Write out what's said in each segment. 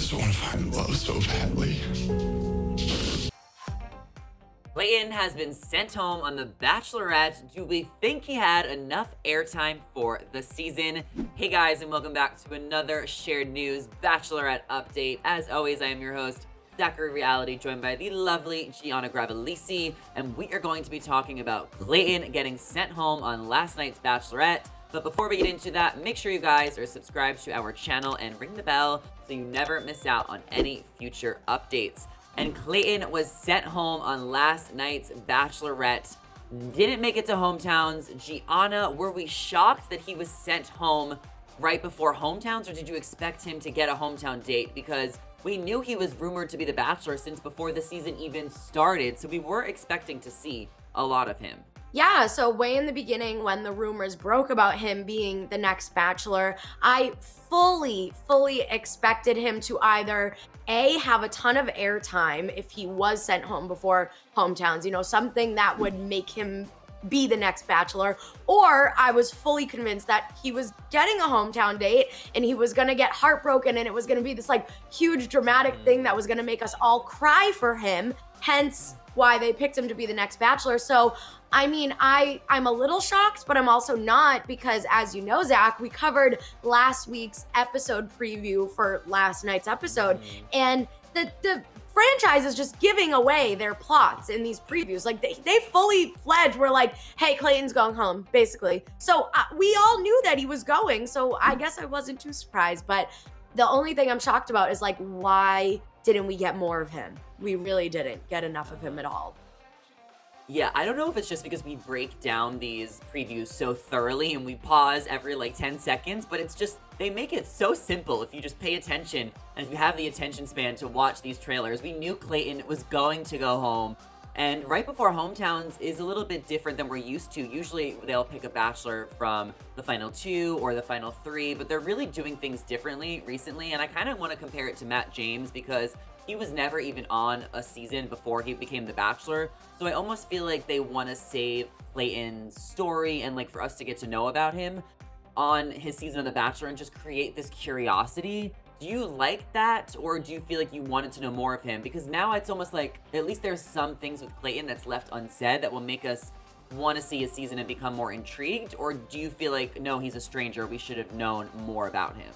just want to find love so badly. Clayton has been sent home on The Bachelorette. Do we think he had enough airtime for the season? Hey guys, and welcome back to another Shared News Bachelorette update. As always, I am your host, Zachary Reality, joined by the lovely Gianna Gravelse, and we are going to be talking about Clayton getting sent home on last night's Bachelorette. But before we get into that, make sure you guys are subscribed to our channel and ring the bell so you never miss out on any future updates. And Clayton was sent home on last night's Bachelorette. Didn't make it to hometowns. Gianna, were we shocked that he was sent home right before hometowns, or did you expect him to get a hometown date? Because we knew he was rumored to be the Bachelor since before the season even started, so we were expecting to see a lot of him. Yeah, so way in the beginning when the rumors broke about him being the next Bachelor, I fully expected him to either A, have a ton of airtime if he was sent home before hometowns, something that would make him be the next Bachelor, or I was fully convinced that he was getting a hometown date and he was gonna get heartbroken and it was gonna be this huge dramatic thing that was gonna make us all cry for him, hence why they picked him to be the next Bachelor. So I'm a little shocked, but I'm also not, because as you know, Zach, we covered last week's episode preview for last night's episode, and the franchise is just giving away their plots in these previews. They fully fledged were like, hey, Clayton's going home, basically. So we all knew that he was going, so I guess I wasn't too surprised. But the only thing I'm shocked about is why didn't we get more of him? We really didn't get enough of him at all. Yeah, I don't know if it's just because we break down these previews so thoroughly and we pause every 10 seconds, but it's just, they make it so simple if you just pay attention and if you have the attention span to watch these trailers. We knew Clayton was going to go home, and right before hometowns is a little bit different than we're used to. Usually they'll pick a Bachelor from the final 2 or the final 3, but they're really doing things differently recently, and I kind of want to compare it to Matt James because he was never even on a season before he became the Bachelor. So I almost feel like they want to save Clayton's story and for us to get to know about him on his season of The Bachelor and just create this curiosity. Do you like that, or do you feel like you wanted to know more of him? Because now it's almost like at least there's some things with Clayton that's left unsaid that will make us want to see his season and become more intrigued, or do you feel like, no, he's a stranger, we should have known more about him?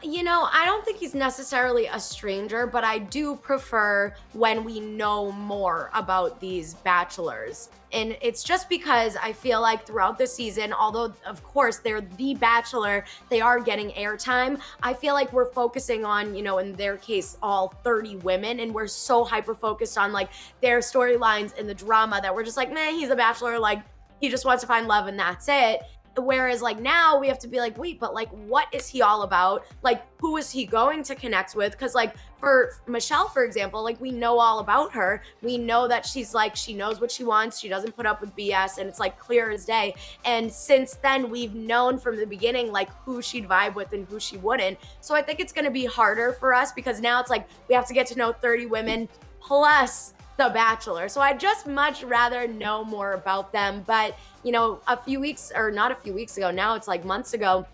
I don't think he's necessarily a stranger, but I do prefer when we know more about these Bachelors. And it's just because I feel like throughout the season, although of course they're the Bachelor, they are getting airtime, I feel like we're focusing on, in their case, all 30 women, and we're so hyper-focused on their storylines and the drama that we're just man, he's a Bachelor, he just wants to find love and that's it. Whereas now we have to be wait, but what is he all about? Who is he going to connect with? Because for Michelle, for example, we know all about her. We know that she's she knows what she wants. She doesn't put up with BS, and it's clear as day. And since then, we've known from the beginning who she'd vibe with and who she wouldn't. So I think it's going to be harder for us because now it's we have to get to know 30 women plus the Bachelor. So I'd just much rather know more about them. But a few weeks, or not a few weeks ago, now it's months ago,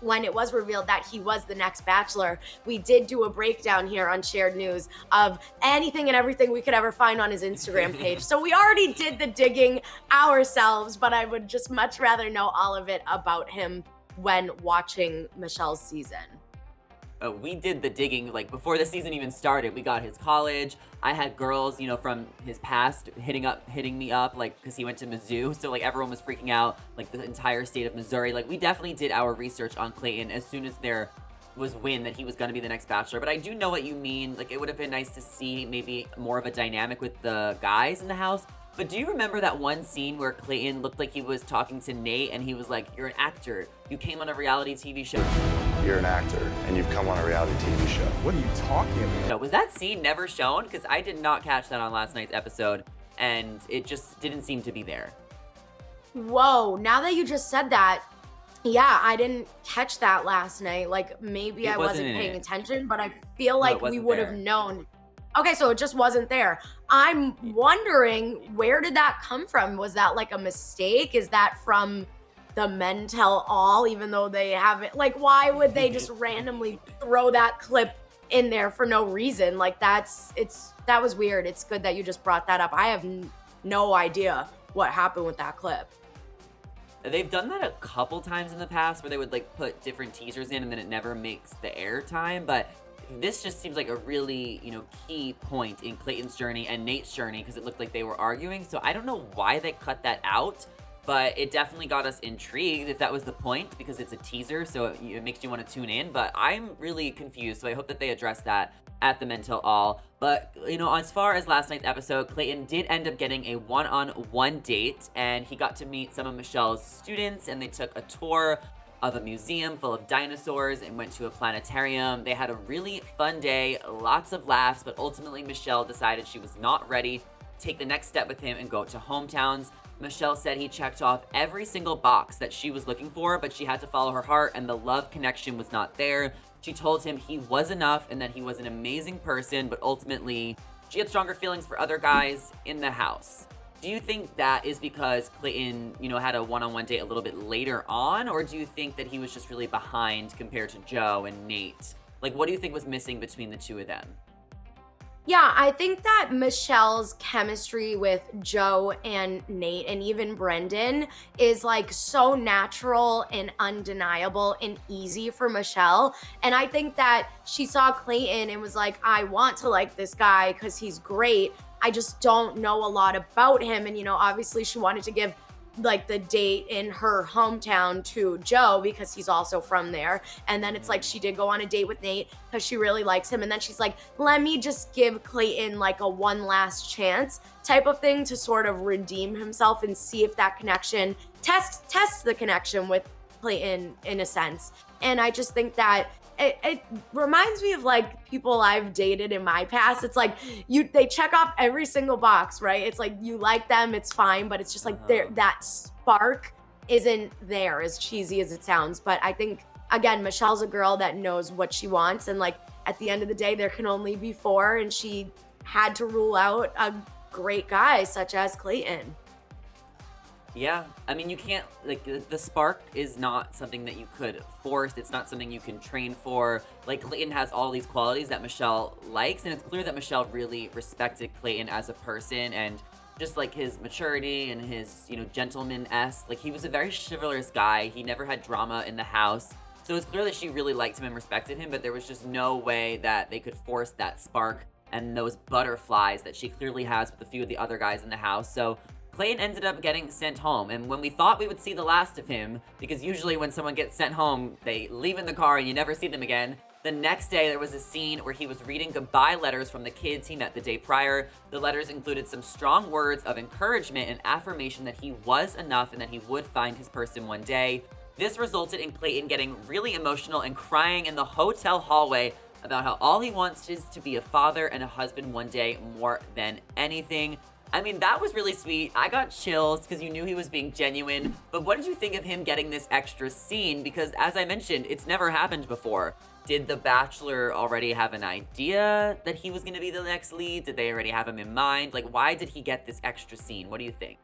when it was revealed that he was the next Bachelor, we did do a breakdown here on Shared News of anything and everything we could ever find on his Instagram page. So we already did the digging ourselves, but I would just much rather know all of it about him when watching Michelle's season. We did the digging before the season even started. We got his college. I had girls, from his past hitting me up because he went to Mizzou. So everyone was freaking out, the entire state of Missouri. We definitely did our research on Clayton as soon as there was wind that he was going to be the next Bachelor. But I do know what you mean. It would have been nice to see maybe more of a dynamic with the guys in the house. But do you remember that one scene where Clayton looked like he was talking to Nate and he was like, you're an actor. You came on a reality TV show. You're an actor and you've come on a reality TV show. What are you talking about? No, was that scene never shown? Because I did not catch that on last night's episode and it just didn't seem to be there. Whoa, now that you just said that, yeah, I didn't catch that last night. Maybe I wasn't paying attention, but I feel we would have known. Okay, so it just wasn't there. I'm wondering, where did that come from? Was that a mistake? Is that from the men tell all, even though they haven't, like, why would they just randomly throw that clip in there for no reason? Like, that was weird. It's good that you just brought that up. I have no idea what happened with that clip. They've done that a couple times in the past where they would like put different teasers in and then it never makes the airtime, but this just seems like a really, key point in Clayton's journey and Nate's journey because it looked like they were arguing. So I don't know why they cut that out, but it definitely got us intrigued if that was the point because it's a teaser, so it makes you want to tune in. But I'm really confused, so I hope that they address that at the Men Tell All. But, as far as last night's episode, Clayton did end up getting a one-on-one date, and he got to meet some of Michelle's students, and they took a tour of a museum full of dinosaurs and went to a planetarium. They had a really fun day, lots of laughs, but ultimately Michelle decided she was not ready to take the next step with him and go to hometowns. Michelle said he checked off every single box that she was looking for, but she had to follow her heart and the love connection was not there. She told him he was enough and that he was an amazing person, but ultimately she had stronger feelings for other guys in the house. Do you think that is because Clayton, had a one-on-one date a little bit later on, or do you think that he was just really behind compared to Joe and Nate? Like, what do you think was missing between the two of them? Yeah, I think that Michelle's chemistry with Joe and Nate and even Brendan is like so natural and undeniable and easy for Michelle. And I think that she saw Clayton and was like, I want to like this guy because he's great. I just don't know a lot about him. And, obviously she wanted to give like the date in her hometown to Joe because he's also from there. And then it's like she did go on a date with Nate because she really likes him. And then she's like, let me just give Clayton like a one last chance type of thing to sort of redeem himself and see if that connection, test the connection with Clayton in a sense. And I just think that it reminds me of like people I've dated in my past. It's like they check off every single box, right? It's like you like them, it's fine, but it's just like that spark isn't there, as cheesy as it sounds. But I think, again, Michelle's a girl that knows what she wants, and like at the end of the day, there can only be four, and she had to rule out a great guy such as Clayton. Yeah, I mean, you can't, like, the spark is not something that you could force. It's not something you can train for. Like, Clayton has all these qualities that Michelle likes, and it's clear that Michelle really respected Clayton as a person, and just, like, his maturity and his, gentleman-esque. Like, he was a very chivalrous guy. He never had drama in the house. So it's clear that she really liked him and respected him, but there was just no way that they could force that spark and those butterflies that she clearly has with a few of the other guys in the house. So Clayton ended up getting sent home, and when we thought we would see the last of him, because usually when someone gets sent home, they leave in the car and you never see them again, the next day there was a scene where he was reading goodbye letters from the kids he met the day prior. The letters included some strong words of encouragement and affirmation that he was enough and that he would find his person one day. This resulted in Clayton getting really emotional and crying in the hotel hallway about how all he wants is to be a father and a husband one day more than anything. I mean, that was really sweet. I got chills because you knew he was being genuine. But what did you think of him getting this extra scene? Because as I mentioned, it's never happened before. Did The Bachelor already have an idea that he was going to be the next lead? Did they already have him in mind? Like, why did he get this extra scene? What do you think?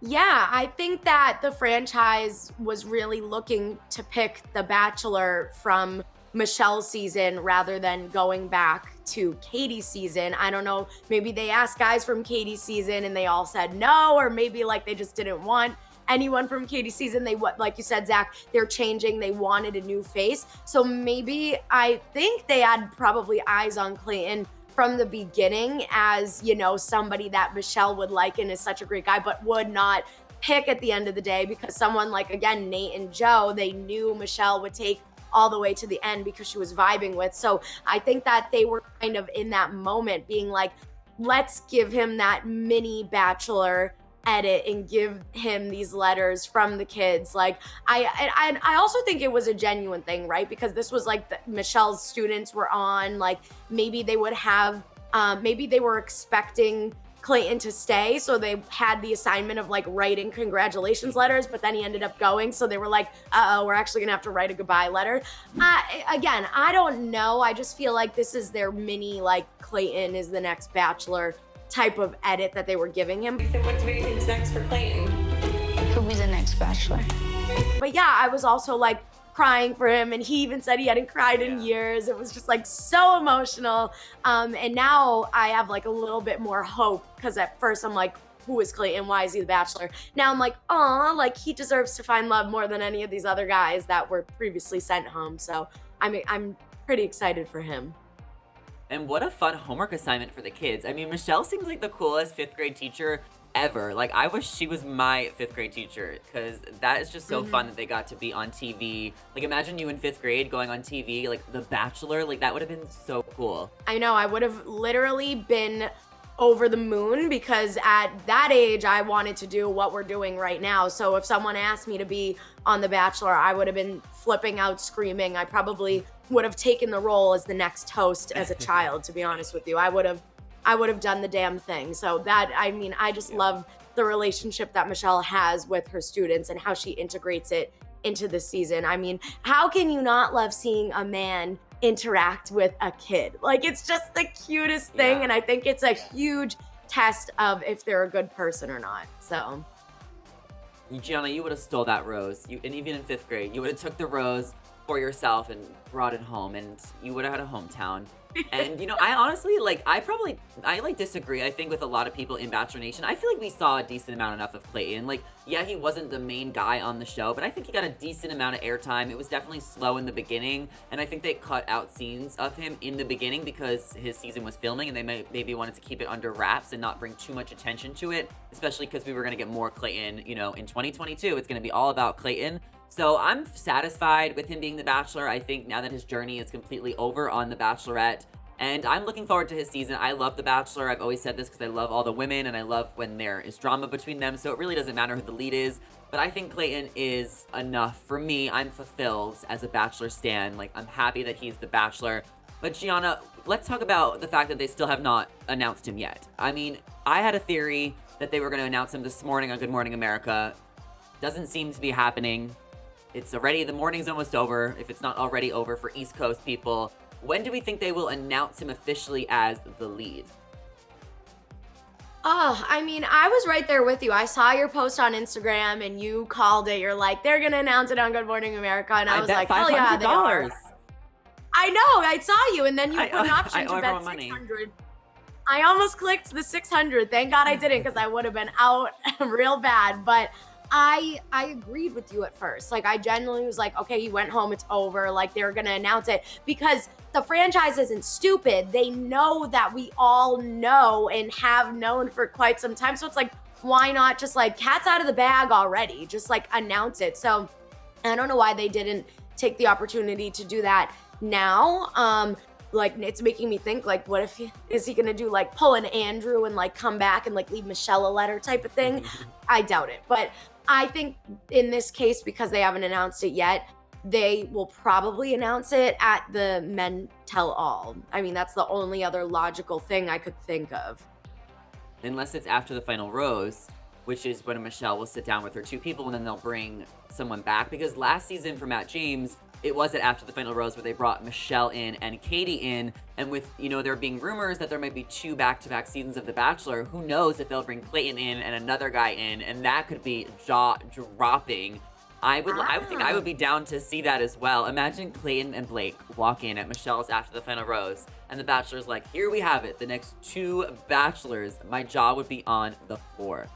Yeah, I think that the franchise was really looking to pick The Bachelor from Michelle's season rather than going back to Katie's season. I don't know, maybe they asked guys from Katie's season and they all said no, or maybe like they just didn't want anyone from Katie's season. They, like you said, Zach, they're changing. They wanted a new face. So maybe I think they had probably eyes on Clayton from the beginning as, somebody that Michelle would like and is such a great guy, but would not pick at the end of the day because someone like, again, Nate and Joe, they knew Michelle would take all the way to the end because she was vibing with. So I think that they were kind of in that moment being like, let's give him that mini Bachelor edit and give him these letters from the kids. Like I also think it was a genuine thing, right? Because this was like Michelle's students were on, like maybe they would have, maybe they were expecting Clayton to stay, so they had the assignment of like writing congratulations letters, but then he ended up going, so they were like, we're actually gonna have to write a goodbye letter. Again, I don't know, I just feel like this is their mini like Clayton is the next Bachelor type of edit that they were giving him. What do you think's next for Clayton? Who'll be the next Bachelor? But yeah, I was also like crying for him, and he even said he hadn't cried in years. It was just like so emotional. And now I have like a little bit more hope, because at first I'm like, who is Clayton? Why is he the Bachelor? Now I'm like, aw, like he deserves to find love more than any of these other guys that were previously sent home. So I'm pretty excited for him. And what a fun homework assignment for the kids. I mean, Michelle seems like the coolest 5th grade teacher ever. Like, I wish she was my 5th grade teacher, because that is just so fun that they got to be on TV. Like, imagine you in 5th grade going on TV, like The Bachelor. Like, that would have been so cool. I know, I would have literally been over the moon, because at that age I wanted to do what we're doing right now. So if someone asked me to be on The Bachelor, I would have been flipping out, screaming. I probably would have taken the role as the next host as a child, to be honest with you. I would have done the damn thing. So that, I mean, I just love the relationship that Michelle has with her students and how she integrates it into the season. I mean, how can you not love seeing a man interact with a kid? Like, it's just the cutest thing. And I think it's a huge test of if they're a good person or not. So Gianna, you would have stole that rose. And even in 5th grade, you would have took the rose for yourself and brought it home, and you would have had a hometown. And, you know, I honestly, like, I disagree, I think, with a lot of people in Bachelor Nation. I feel like we saw a decent amount enough of Clayton. Like, yeah, he wasn't the main guy on the show, but I think he got a decent amount of airtime. It was definitely slow in the beginning, and I think they cut out scenes of him in the beginning because his season was filming, and they maybe wanted to keep it under wraps and not bring too much attention to it, especially because we were going to get more Clayton, you know, in 2022. It's going to be all about Clayton. So I'm satisfied with him being the Bachelor. I think now that his journey is completely over on The Bachelorette, and I'm looking forward to his season. I love The Bachelor. I've always said this because I love all the women, and I love when there is drama between them, so it really doesn't matter who the lead is. But I think Clayton is enough. For me, I'm fulfilled as a Bachelor stan. Like, I'm happy that he's the Bachelor. But Gianna, let's talk about the fact that they still have not announced him yet. I mean, I had a theory that they were going to announce him this morning on Good Morning America. Doesn't seem to be happening. It's already, the morning's almost over, if it's not already over for East Coast people. When do we think they will announce him officially as the lead? Oh, I mean, I was right there with you. I saw your post on Instagram and you called it. You're like, they're going to announce it on Good Morning America. And I was like, hell yeah, they are. I know, I saw you. And then you put an option to bet 600. I almost clicked the 600. Thank God I didn't, because I would have been out real bad. But I agreed with you at first. Like, I genuinely was like, okay, he went home, it's over. Like, they're gonna announce it, because the franchise isn't stupid. They know that we all know and have known for quite some time. So it's like, why not just, like, cat's out of the bag already? Just, like, announce it. So I don't know why they didn't take the opportunity to do that now. Like, it's making me think, like, what if is he gonna do, like, pull an Andrew and, like, come back and, like, leave Michelle a letter type of thing? I doubt it. But I think in this case, because they haven't announced it yet, they will probably announce it at the Men Tell All. I mean, that's the only other logical thing I could think of. Unless it's after the final rose, which is when Michelle will sit down with her 2 people, and then they'll bring someone back. Because last season for Matt James, it wasn't after the final rose where they brought Michelle in and Katie in. And with, you know, there being rumors that there might be 2 back-to-back seasons of The Bachelor, who knows if they'll bring Clayton in and another guy in, and that could be jaw-dropping. I think I would be down to see that as well. Imagine Clayton and Blake walk in at Michelle's after the final rose, and the Bachelor's like, here we have it, the next 2 Bachelors. My jaw would be on the floor.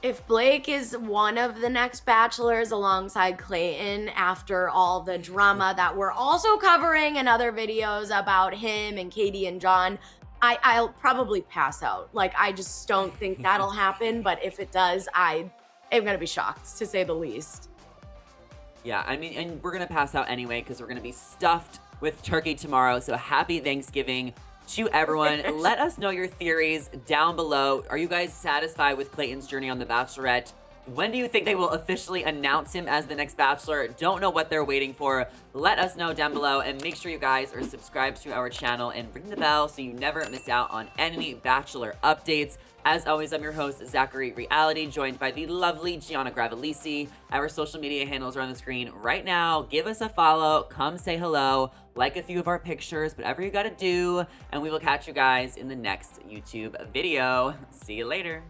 If Blake is one of the next Bachelors alongside Clayton, after all the drama that we're also covering in other videos about him and Katie and John, I'll probably pass out. Like, I just don't think that'll happen. But if it does, I am going to be shocked, to say the least. Yeah, I mean, and we're going to pass out anyway, because we're going to be stuffed with turkey tomorrow. So happy Thanksgiving to everyone. Let us know your theories down below. Are you guys satisfied with Clayton's journey on The Bachelorette? When do you think they will officially announce him as the next Bachelor? Don't know what they're waiting for. Let us know down below, and make sure you guys are subscribed to our channel and ring the bell so you never miss out on any Bachelor updates. As always, I'm your host, Zachary Reality, joined by the lovely Gianna Gravelse. Our social media handles are on the screen right now. Give us a follow, come say hello, like a few of our pictures, whatever you gotta do, and we will catch you guys in the next YouTube video. See you later.